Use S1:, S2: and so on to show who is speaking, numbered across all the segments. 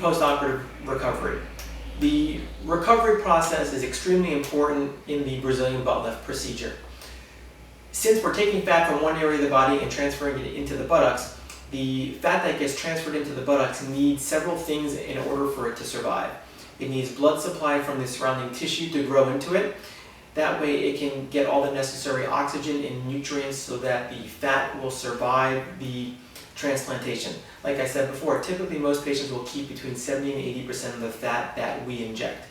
S1: post-operative recovery. The recovery process is extremely important in the Brazilian butt lift procedure. Since we're taking fat from one area of the body and transferring it into the buttocks, the fat that gets transferred into the buttocks needs several things in order for it to survive. It needs blood supply from the surrounding tissue to grow into it. That way it can get all the necessary oxygen and nutrients so that the fat will survive the transplantation. Like I said before, typically most patients will keep between 70 and 80% of the fat that we inject.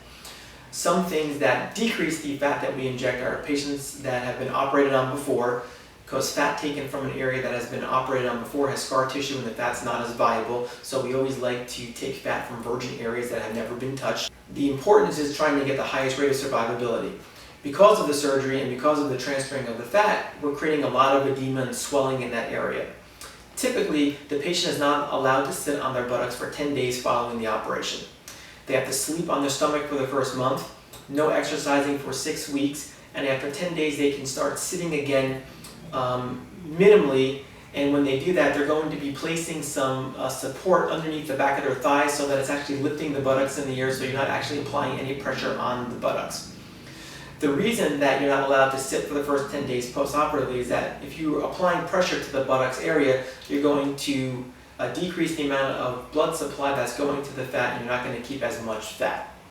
S1: Some things that decrease the fat that we inject are patients that have been operated on before, because fat taken from an area that has been operated on before has scar tissue and the fat's not as viable, so we always like to take fat from virgin areas that have never been touched. The importance is trying to get the highest rate of survivability. Because of the surgery and because of the transferring of the fat, we're creating a lot of edema and swelling in that area. Typically, the patient is not allowed to sit on their buttocks for 10 days following the operation. They have to sleep on their stomach for the first month, no exercising for 6 weeks, and after 10 days they can start sitting again minimally, and when they do that they're going to be placing some support underneath the back of their thighs so that it's actually lifting the buttocks in the air, so you're not actually applying any pressure on the buttocks. The reason that you're not allowed to sit for the first 10 days post-operatively is that if you're applying pressure to the buttocks area, you're going to decrease the amount of blood supply that's going to the fat, and you're not going to keep as much fat.